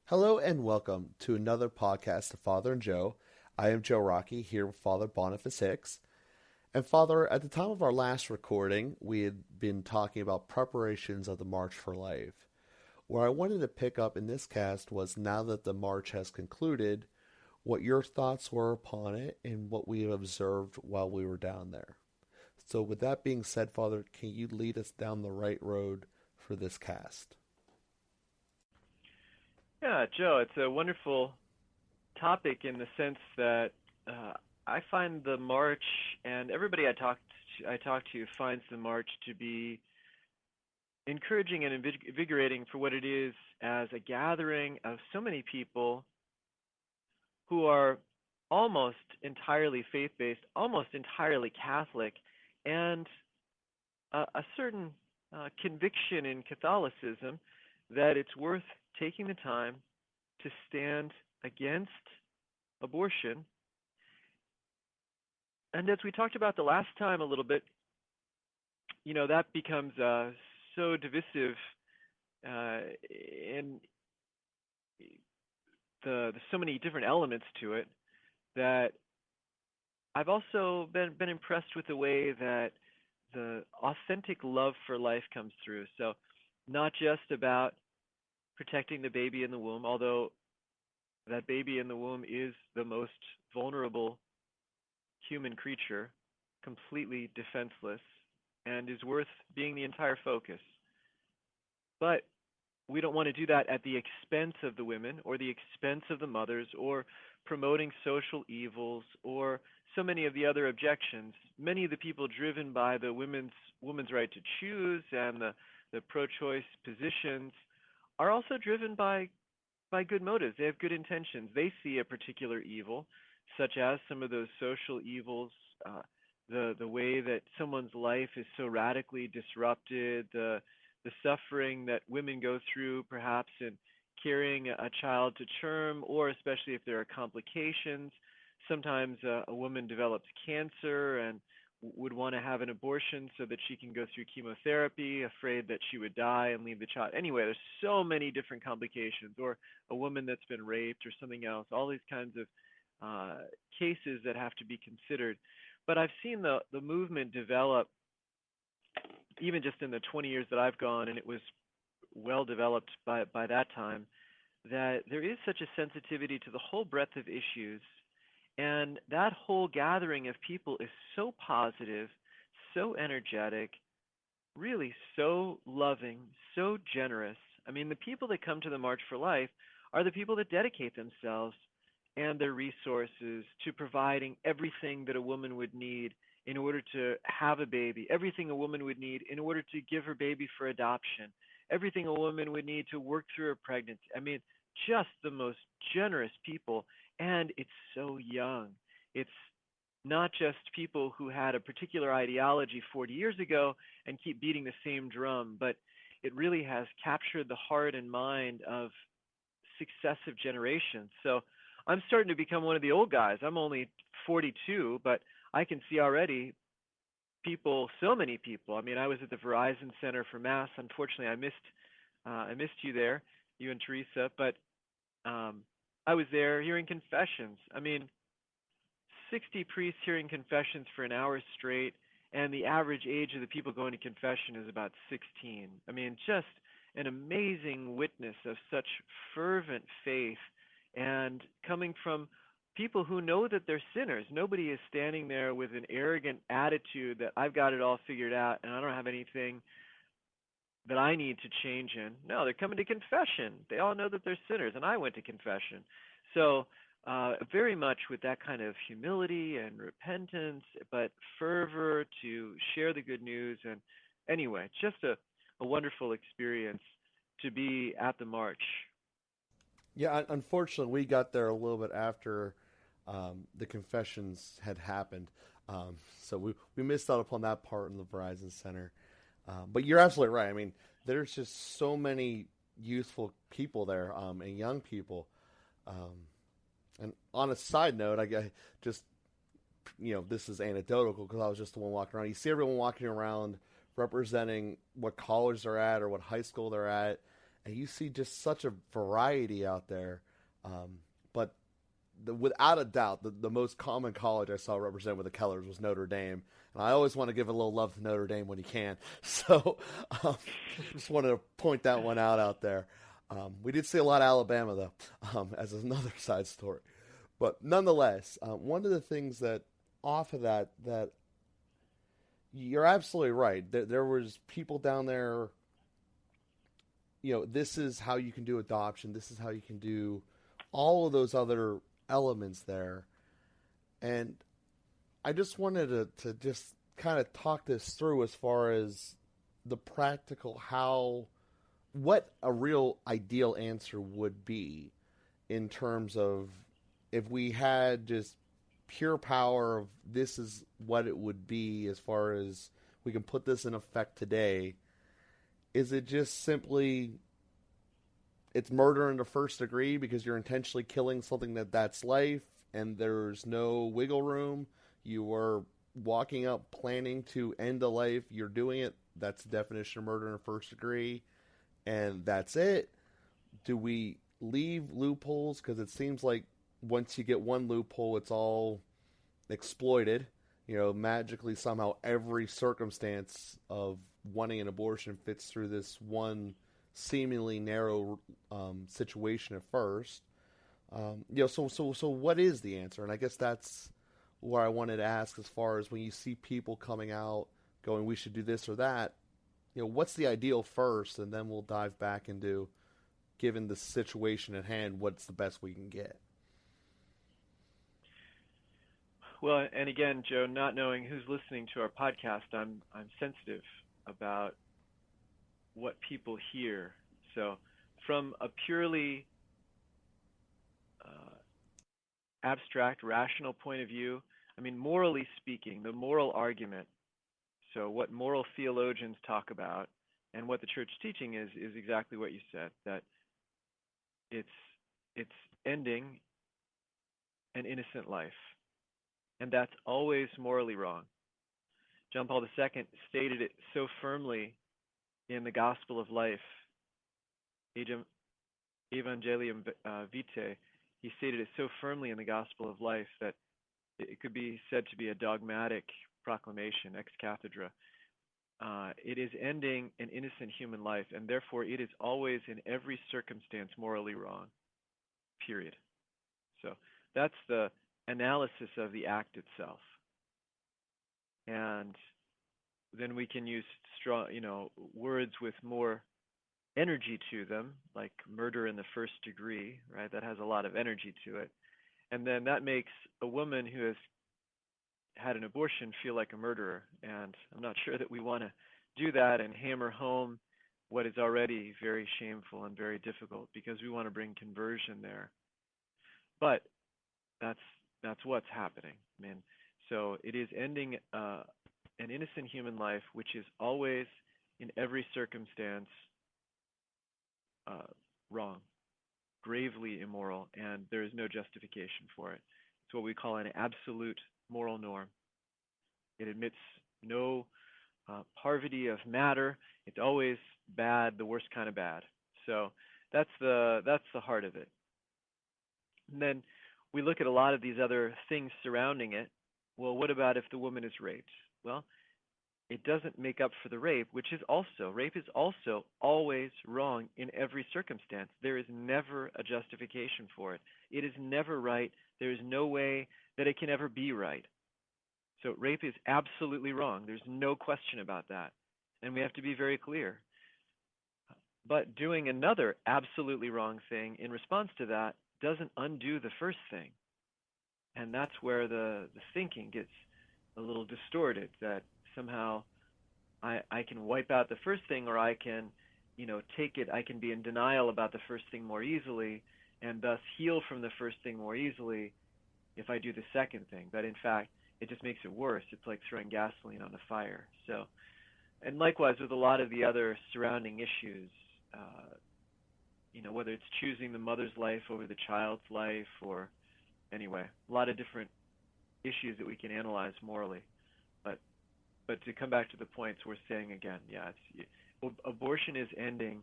Hello and welcome to another podcast of Father and Joe. I am Joe Rocky here with Father Boniface Hicks. And Father, at the time of our last recording, we had been talking about preparations of the March for Life. Where I wanted to pick up in this cast was now that the march has concluded, what your thoughts were upon it and what we have observed while we were down there. So with that being said, Father, can you lead us down the right road for this cast? Yeah, Joe, it's a wonderful topic in the sense that uh, I find the march, and everybody I talk to finds the march to be encouraging and invigorating for what it is as a gathering of so many people who are almost entirely faith-based, almost entirely Catholic, and a certain conviction in Catholicism that it's worth taking the time to stand against abortion. And as we talked about the last time a little bit, that becomes so divisive in the so many different elements to it that I've also been impressed with the way that the authentic love for life comes through. So not just about protecting the baby in the womb, although that baby in the womb is the most vulnerable human creature, completely defenseless, and is worth being the entire focus. But we don't want to do that at the expense of the women or the expense of the mothers or promoting social evils or so many of the other objections. Many of the people driven by the women's right to choose and the pro-choice positions are also driven by good motives. They have good intentions. They see a particular evil, such as some of those social evils, the way that someone's life is so radically disrupted, the suffering that women go through, perhaps in carrying a child to term, or especially if there are complications. Sometimes a woman develops cancer and would want to have an abortion so that she can go through chemotherapy, afraid that she would die and leave the child. Anyway, there's so many different complications, or a woman that's been raped or something else, all these kinds of cases that have to be considered. But I've seen the movement develop even just in the 20 years that I've gone, and it was well developed by that time, that there is such a sensitivity to the whole breadth of issues. And that whole gathering of people is so positive, so energetic, really so loving, so generous. I mean, the people that come to the March for Life are the people that dedicate themselves and their resources to providing everything that a woman would need in order to have a baby, everything a woman would need in order to give her baby for adoption, everything a woman would need to work through her pregnancy. I mean, just the most generous people, and it's so young. It's not just people who had a particular ideology 40 years ago and keep beating the same drum, but it really has captured the heart and mind of successive generations. So I'm starting to become one of the old guys. I'm only 42, but I can see already people, so many people. I mean, I was at the Verizon Center for Mass. Unfortunately, I missed you there, you and Teresa. But I was there hearing confessions. I mean, 60 priests hearing confessions for an hour straight, and the average age of the people going to confession is about 16. I mean, just an amazing witness of such fervent faith, and coming from people who know that they're sinners. Nobody is standing there with an arrogant attitude that I've got it all figured out and I don't have anything that I need to change in. No, they're coming to confession. They all know that they're sinners, and I went to confession. So very much with that kind of humility and repentance, but fervor to share the good news. And anyway, just a wonderful experience to be at the march. Yeah, unfortunately, we got there a little bit after the confessions had happened. So we missed out upon that part in the Verizon Center. But you're absolutely right. I mean, there's just so many youthful people there and young people. And on a side note, I just, this is anecdotal because I was just the one walking around. You see everyone walking around representing what college they're at or what high school they're at. and you see just such a variety out there. But without a doubt, the most common college I saw represented with the Kellers was Notre Dame. And I always want to give a little love to Notre Dame when you can. So just wanted to point that one out there. We did see a lot of Alabama, though, as another side story. But nonetheless, one of the things that off of that you're absolutely right. There was people down there, this is how you can do adoption. This is how you can do all of those other elements there. And I just wanted to just kind of talk this through as far as the practical what a real ideal answer would be in terms of if we had just pure power of this is what it would be as far as we can put this in effect today. Is it just simply it's murder in the first degree because you're intentionally killing something that's life and there's no wiggle room? You are walking up planning to end a life. You're doing it. That's the definition of murder in the first degree. And that's it. Do we leave loopholes? Because it seems like once you get one loophole, it's all exploited. Magically somehow every circumstance of wanting an abortion fits through this one seemingly narrow situation at first. So what is the answer? And I guess that's where I wanted to ask as far as when you see people coming out going, we should do this or that, what's the ideal first? And then we'll dive back into, given the situation at hand, what's the best we can get? Well, and again, Joe, not knowing who's listening to our podcast, I'm sensitive about what people hear. So from a purely abstract, rational point of view, I mean, morally speaking, the moral argument, so what moral theologians talk about and what the church teaching is exactly what you said, that it's ending an innocent life. And that's always morally wrong. John Paul II stated it so firmly in the Gospel of Life, Evangelium Vitae. He stated it so firmly in the Gospel of Life that it could be said to be a dogmatic proclamation, ex cathedra. It is ending an innocent human life, and therefore it is always in every circumstance morally wrong, period. So that's the analysis of the act itself. And then we can use strong, words with more energy to them, like murder in the first degree, right? That has a lot of energy to it. And then that makes a woman who has had an abortion feel like a murderer. And I'm not sure that we want to do that and hammer home what is already very shameful and very difficult, because we want to bring conversion there. But that's what's happening. I mean, so it is ending an innocent human life, which is always, in every circumstance, wrong, gravely immoral, and there is no justification for it. It's what we call an absolute moral norm. It admits no parvity of matter. It's always bad, the worst kind of bad. So that's the heart of it. And then we look at a lot of these other things surrounding it. Well, what about if the woman is raped? Well, it doesn't make up for the rape, rape is also always wrong in every circumstance. There is never a justification for it. It is never right. There is no way that it can ever be right. So rape is absolutely wrong. There's no question about that. And we have to be very clear. But doing another absolutely wrong thing in response to that doesn't undo the first thing. And that's where the thinking gets a little distorted, that somehow I can wipe out the first thing, or I can, take it, I can be in denial about the first thing more easily, and thus heal from the first thing more easily if I do the second thing. But in fact, it just makes it worse. It's like throwing gasoline on a fire. So, and likewise with a lot of the other surrounding issues, whether it's choosing the mother's life over the child's life, or anyway, a lot of different issues that we can analyze morally. But to come back to the points we're saying again, abortion is ending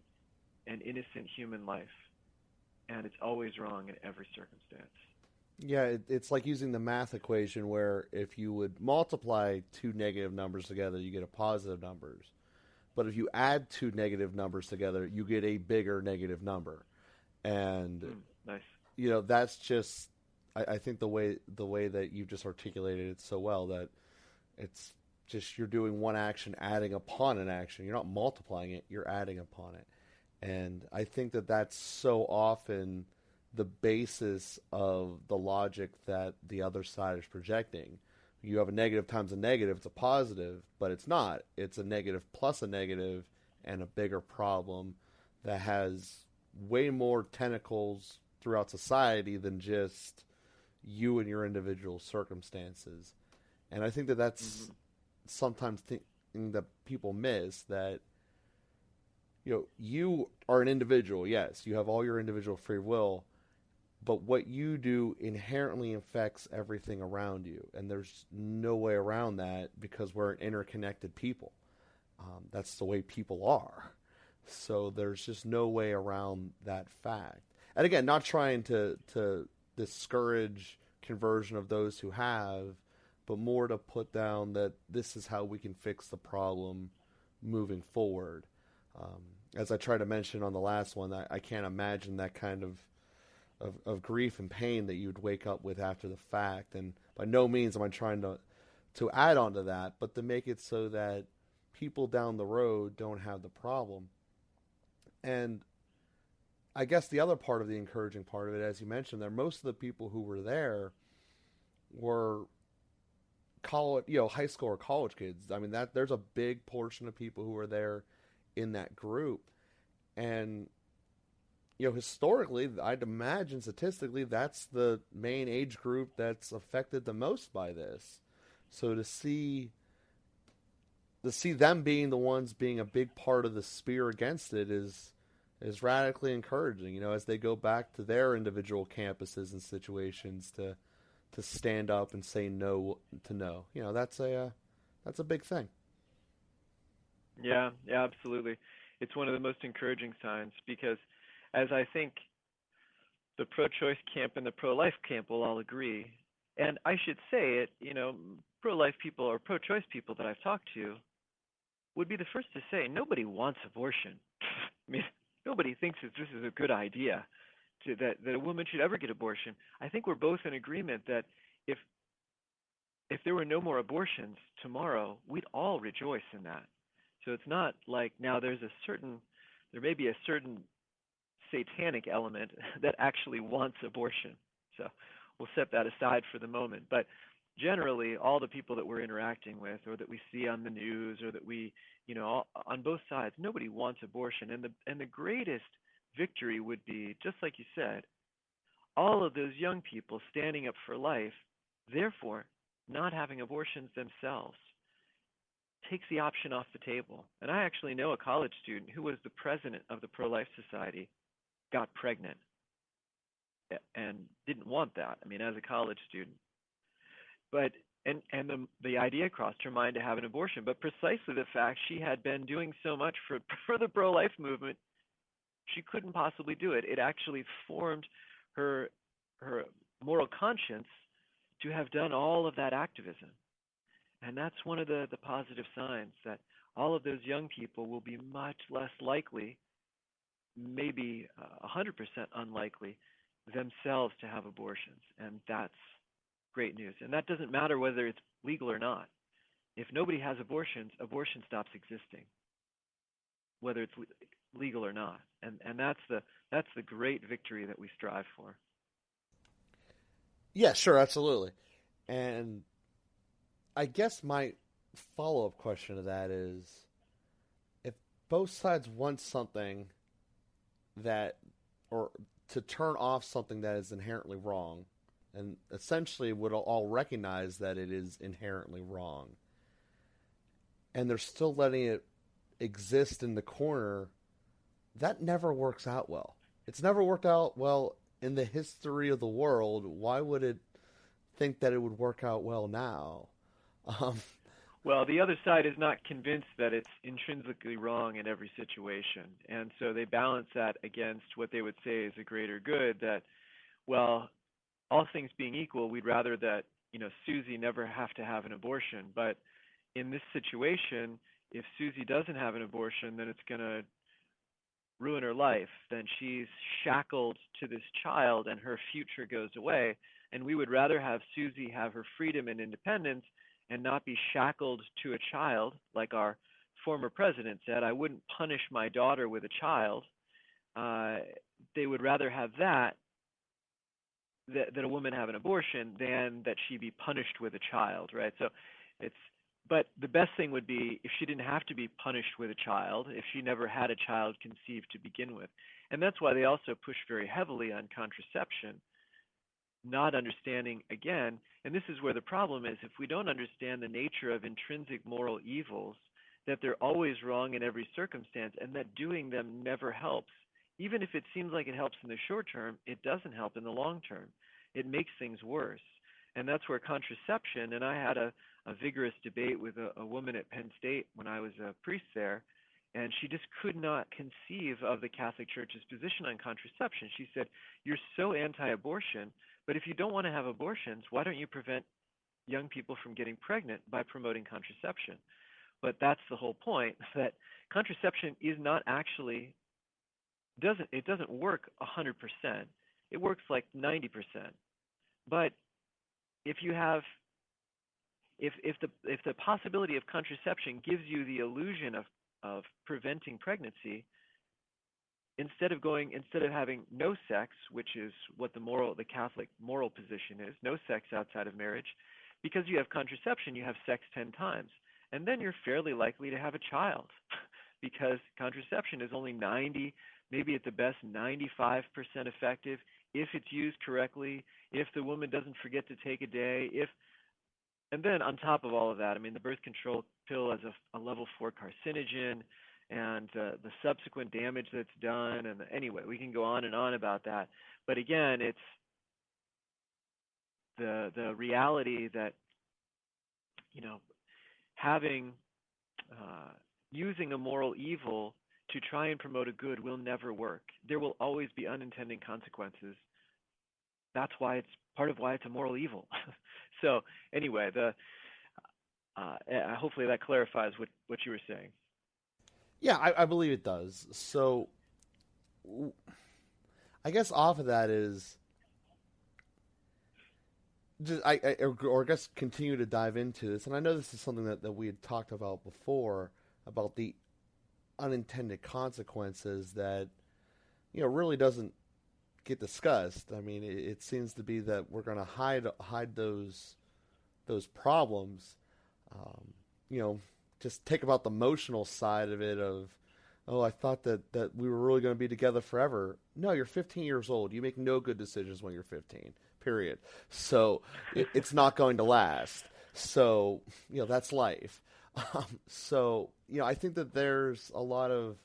an innocent human life, and it's always wrong in every circumstance. Yeah, it's like using the math equation where if you would multiply two negative numbers together, you get a positive numbers. But if you add two negative numbers together, you get a bigger negative number. And Nice. That's just I think the way that you've just articulated it so well, that it's just you're doing one action adding upon an action. You're not multiplying it, you're adding upon it. And I think that that's so often the basis of the logic that the other side is projecting. You have a negative times a negative, it's a positive, but it's not. It's a negative plus a negative and a bigger problem that has way more tentacles throughout society than just you and your individual circumstances. And I think that that's sometimes thing that people miss, that you are an individual. Yes, you have all your individual free will, but what you do inherently affects everything around you, and there's no way around that because we're an interconnected people. That's the way people are. So there's just no way around that fact. And again, not trying to discourage conversion of those who have, but more to put down that this is how we can fix the problem moving forward. As I tried to mention on the last one, I can't imagine that kind of grief and pain that you'd wake up with after the fact. And by no means am I trying to add on to that, but to make it so that people down the road don't have the problem. And I guess the other part of the encouraging part of it, as you mentioned there, most of the people who were there were college, high school or college kids. I mean, that there's a big portion of people who were there in that group. And historically, I'd imagine statistically that's the main age group that's affected the most by this. So to see them being the ones being a big part of the spear against it is radically encouraging, as they go back to their individual campuses and situations to stand up and say no to no. That's a big thing. Yeah, absolutely. It's one of the most encouraging signs, because as I think the pro-choice camp and the pro-life camp will all agree, and I should say it, pro-life people or pro-choice people that I've talked to would be the first to say nobody wants abortion. I mean, nobody thinks that this is a good idea, that a woman should ever get abortion. I think we're both in agreement that if there were no more abortions tomorrow, we'd all rejoice in that. So it's not like now there may be a certain satanic element that actually wants abortion. So we'll set that aside for the moment. But generally, all the people that we're interacting with, or that we see on the news, or that we, on both sides, nobody wants abortion. And the greatest victory would be, just like you said, all of those young people standing up for life, therefore not having abortions themselves, takes the option off the table. And I actually know a college student who was the president of the Pro-Life Society, got pregnant, and didn't want that. I mean, as a college student. But and the idea crossed her mind to have an abortion, but precisely the fact she had been doing so much for the pro-life movement, she couldn't possibly do it. It actually formed her moral conscience to have done all of that activism. And that's one of the positive signs, that all of those young people will be much less likely, maybe 100% unlikely, themselves to have abortions. And that's great news. And that doesn't matter whether it's legal or not. If nobody has abortions, abortion stops existing, whether it's legal or not. And that's the great victory that we strive for. Yeah, sure, absolutely. And I guess my follow-up question to that is, if both sides want something or to turn off something that is inherently wrong, and essentially would all recognize that it is inherently wrong, and they're still letting it exist in the corner, that never works out well. It's never worked out well in the history of the world. Why would it think that it would work out well now? Well, the other side is not convinced that it's intrinsically wrong in every situation. And so they balance that against what they would say is a greater good that, well, all things being equal, we'd rather that, Susie never have to have an abortion. But in this situation, if Susie doesn't have an abortion, then it's going to ruin her life. Then she's shackled to this child and her future goes away. And we would rather have Susie have her freedom and independence and not be shackled to a child, like our former president said. I wouldn't punish my daughter with a child. They would rather have that a woman have an abortion than that she be punished with a child, right? So it's but the best thing would be if she didn't have to be punished with a child, if she never had a child conceived to begin with. And that's why they also push very heavily on contraception, not understanding again, and this is where the problem is, if we don't understand the nature of intrinsic moral evils, that they're always wrong in every circumstance and that doing them never helps. Even if it seems like it helps in the short term, it doesn't help in the long term. It makes things worse. And that's where contraception, and I had a vigorous debate with a woman at Penn State when I was a priest there, and she just could not conceive of the Catholic Church's position on contraception. She said, "You're so anti-abortion, but if you don't want to have abortions, why don't you prevent young people from getting pregnant by promoting contraception?" But that's the whole point, that contraception is not actually doesn't work 100%. It works like 90%. But if you have if the possibility of contraception gives you the illusion of preventing pregnancy, instead of having no sex, which is what the Catholic moral position is, no sex outside of marriage, because you have contraception, you have sex 10 times, and then you're fairly likely to have a child, because contraception is only 90, maybe at the best 95% effective if it's used correctly, if the woman doesn't forget to take a day, and then on top of all of that, I mean, the birth control pill has a level 4 carcinogen, and the subsequent damage that's done. And anyway, we can go on and on about that. But again, it's the reality that having using a moral evil to try and promote a good will never work. There will always be unintended consequences. That's why it's part of why it's a moral evil. So anyway, hopefully that clarifies what you were saying. Yeah, I believe it does. So I guess off of that is just or I guess continue to dive into this. And I know this is something that we had talked about before, about the unintended consequences that really doesn't get discussed. I mean, it seems to be that we're going to hide those problems. Just take about the emotional side of it. Of, oh, I thought that we were really going to be together forever. No, you're 15 years old. You make no good decisions when you're 15. Period. So it's not going to last. So that's life. I think that there's a lot of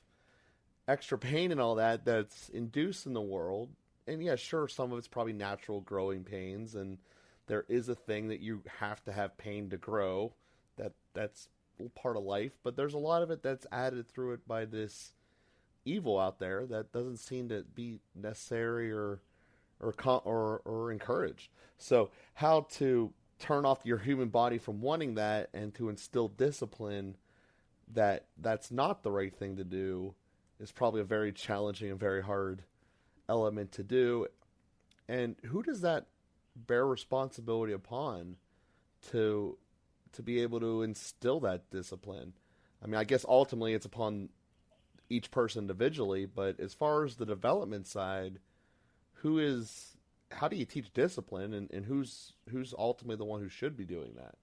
extra pain and all that's induced in the world. And yeah, sure, some of it's probably natural growing pains, and there is a thing that you have to have pain to grow. That's part of life, but there's a lot of it that's added through it by this evil out there that doesn't seem to be necessary or encouraged. So how to turn off your human body from wanting that and to instill discipline that's not the right thing to do is probably a very challenging and very hard element to do. And who does that bear responsibility upon to be able to instill that discipline? I mean, I guess ultimately it's upon each person individually, but as far as the development side, how do you teach discipline, and who's ultimately the one who should be doing that?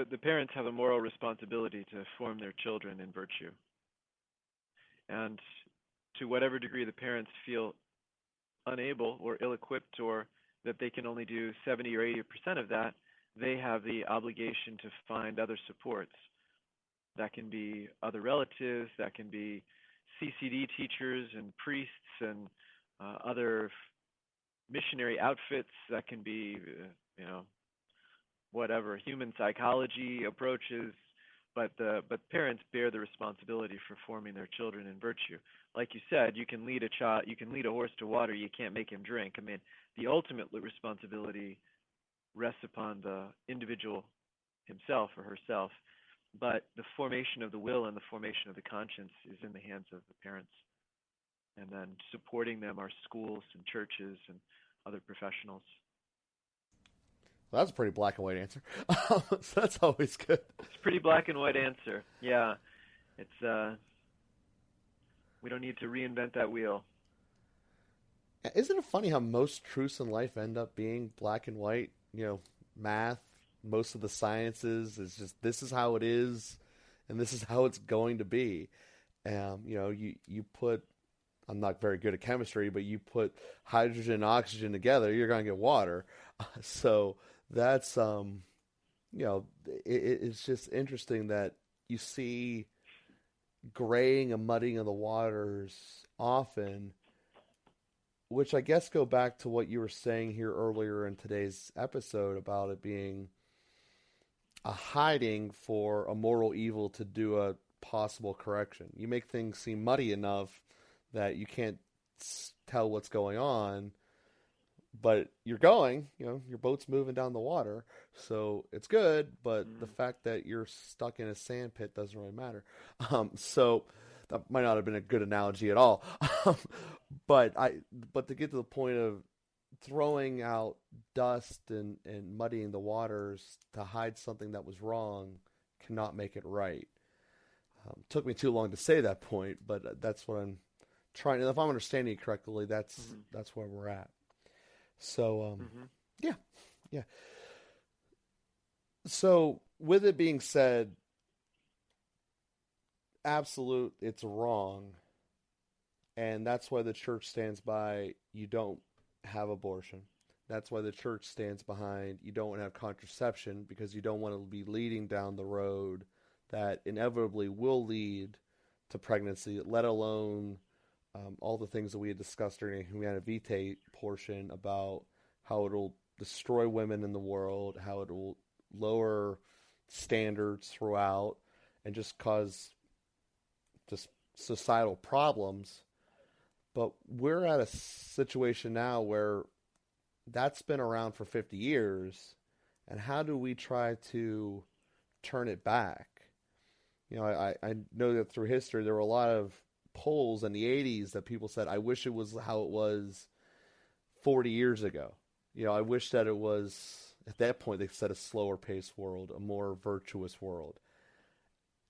The parents have a moral responsibility to form their children in virtue. And to whatever degree the parents feel unable or ill-equipped, or that they can only do 70 or 80% of that, they have the obligation to find other supports. That can be other relatives, that can be CCD teachers and priests and other missionary outfits, that can be, whatever human psychology approaches, but parents bear the responsibility for forming their children in virtue. Like you said, you can lead a horse to water, you can't make him drink. I mean, the ultimate responsibility rests upon the individual himself or herself, but the formation of the will and the formation of the conscience is in the hands of the parents. And then supporting them are schools and churches and other professionals. Well, that's a pretty black and white answer. So that's always good. It's a pretty black and white answer. Yeah, it's we don't need to reinvent that wheel. Isn't it funny how most truths in life end up being black and white? Math, most of the sciences is just this is how it is, and this is how it's going to be. You put I'm not very good at chemistry, but you put hydrogen and oxygen together, you're going to get water. So that's it's just interesting that you see graying and muddying of the waters often, which I guess go back to what you were saying here earlier in today's episode about it being a hiding for a moral evil to do a possible correction. You make things seem muddy enough that you can't tell what's going on, but you're going, your boat's moving down the water, so it's good, but the fact that you're stuck in a sand pit doesn't really matter. So that might not have been a good analogy at all. But to get to the point of throwing out dust and muddying the waters to hide something that was wrong cannot make it right. Took me too long to say that point, but that's what I'm trying. If I'm understanding it correctly, that's where we're at. So yeah. So with it being said, absolute, it's wrong, and that's why the church stands by you don't have abortion. That's why the church stands behind you don't have contraception, because you don't want to be leading down the road that inevitably will lead to pregnancy, let alone all the things that we had discussed during the Humana Vitae portion about how it'll destroy women in the world, how it will lower standards throughout, and just cause just societal problems. But we're at a situation now where that's been around for 50 years, and how do we try to turn it back? I know that through history there were a lot of polls in the 80s that people said, I wish it was how it was 40 years ago. I wish that it was, at that point, they said a slower paced world, a more virtuous world.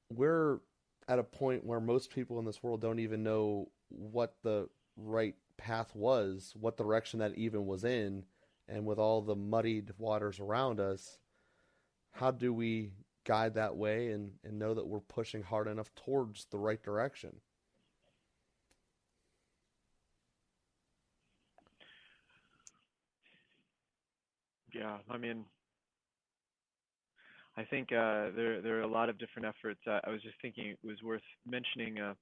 We're at a point where most people in this world don't even know what the right path was, what direction that even was in, and with all the muddied waters around us, how do we guide that way and know that we're pushing hard enough towards the right direction? Yeah, I mean, I think there are a lot of different efforts. I was just thinking it was worth mentioning a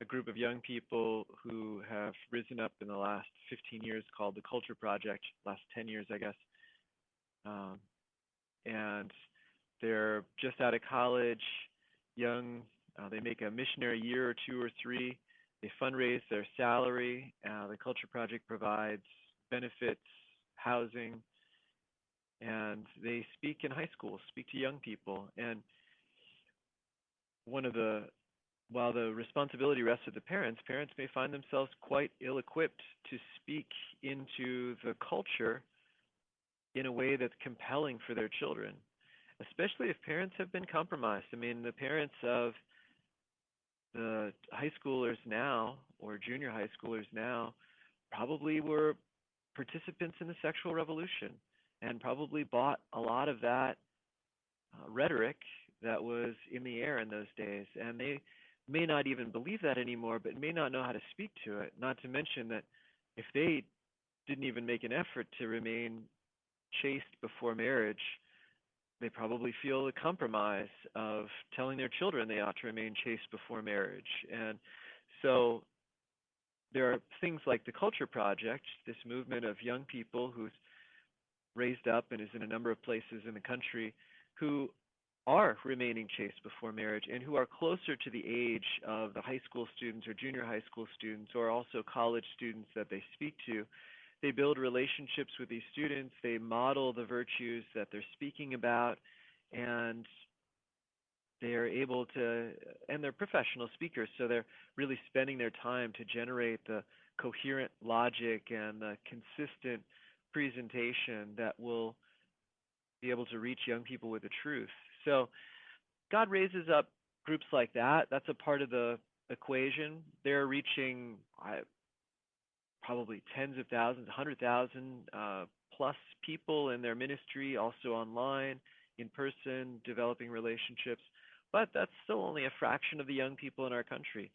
group of young people who have risen up in the last 15 years called the Culture Project, last 10 years, I guess. And they're just out of college, young. They make a missionary year or two or three. They fundraise their salary. The Culture Project provides benefits, housing, and they speak in high schools, speak to young people. And while the responsibility rests with the parents may find themselves quite ill-equipped to speak into the culture in a way that's compelling for their children, especially if parents have been compromised. I mean, the parents of the high schoolers now or junior high schoolers now probably were participants in the sexual revolution and probably bought a lot of that rhetoric that was in the air in those days. And they may not even believe that anymore, but may not know how to speak to it. Not to mention that if they didn't even make an effort to remain chaste before marriage, they probably feel the compromise of telling their children they ought to remain chaste before marriage. And so there are things like the Culture Project, this movement of young people whose raised up and is in a number of places in the country who are remaining chaste before marriage and who are closer to the age of the high school students or junior high school students or also college students that they speak to. They build relationships with these students, they model the virtues that they're speaking about, and they are able to, and they're professional speakers, so they're really spending their time to generate the coherent logic and the consistent presentation that will be able to reach young people with the truth. So God raises up groups like that. That's a part of the equation. They're reaching probably tens of thousands, 100,000 plus people in their ministry, also online, in person, developing relationships. But that's still only a fraction of the young people in our country.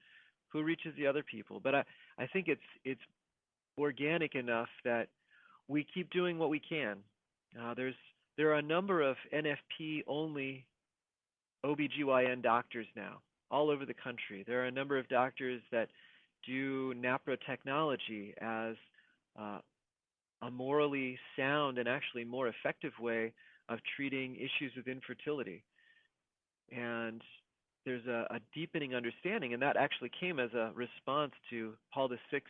Who reaches the other people? But I think it's organic enough that we keep doing what we can. There are a number of NFP only OBGYN doctors now all over the country. There are a number of doctors that do NAPRA technology as a morally sound and actually more effective way of treating issues with infertility. And there's a deepening understanding, and that actually came as a response to Paul VI's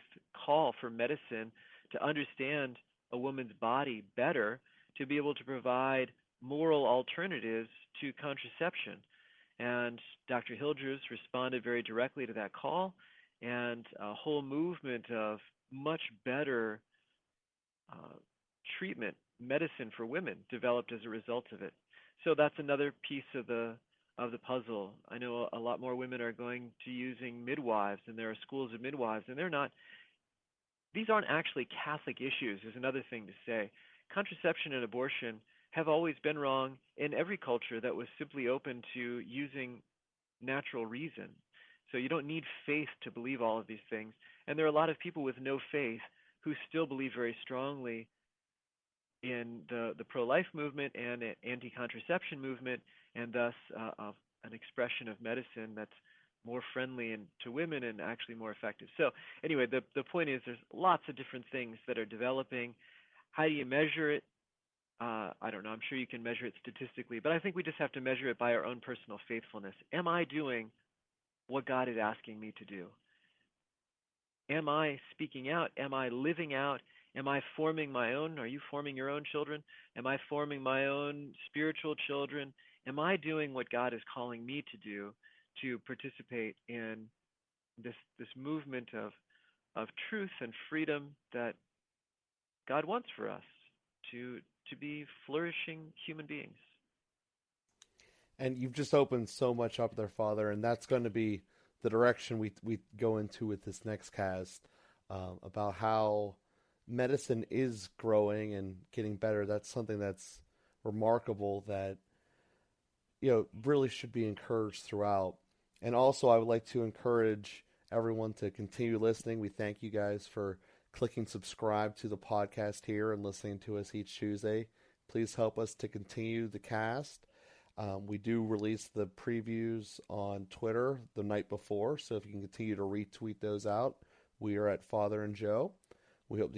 call for medicine to understand a woman's body better, to be able to provide moral alternatives to contraception. And Dr. Hildreth responded very directly to that call, and a whole movement of much better treatment, medicine for women developed as a result of it. So that's another piece of the puzzle. I know a lot more women are going to using midwives, and there are schools of midwives, and these aren't actually Catholic issues, is another thing to say. Contraception and abortion have always been wrong in every culture that was simply open to using natural reason. So you don't need faith to believe all of these things. And there are a lot of people with no faith who still believe very strongly in the pro-life movement and anti-contraception movement, and thus an expression of medicine that's more friendly to women and actually more effective. So anyway, the point is there's lots of different things that are developing. How do you measure it? I don't know. I'm sure you can measure it statistically, but I think we just have to measure it by our own personal faithfulness. Am I doing what God is asking me to do? Am I speaking out? Am I living out? Am I forming my own? Are you forming your own children? Am I forming my own spiritual children? Am I doing what God is calling me to do to participate in this movement of truth and freedom that God wants for us to be flourishing human beings? And you've just opened so much up there, Father, and that's going to be the direction we go into with this next cast, about how medicine is growing and getting better. That's something that's remarkable that, really should be encouraged throughout. And also, I would like to encourage everyone to continue listening. We thank you guys for clicking subscribe to the podcast here and listening to us each Tuesday. Please help us to continue the cast. We do release the previews on Twitter the night before, so if you can continue to retweet those out, we are at FatherAndJoe. We hope to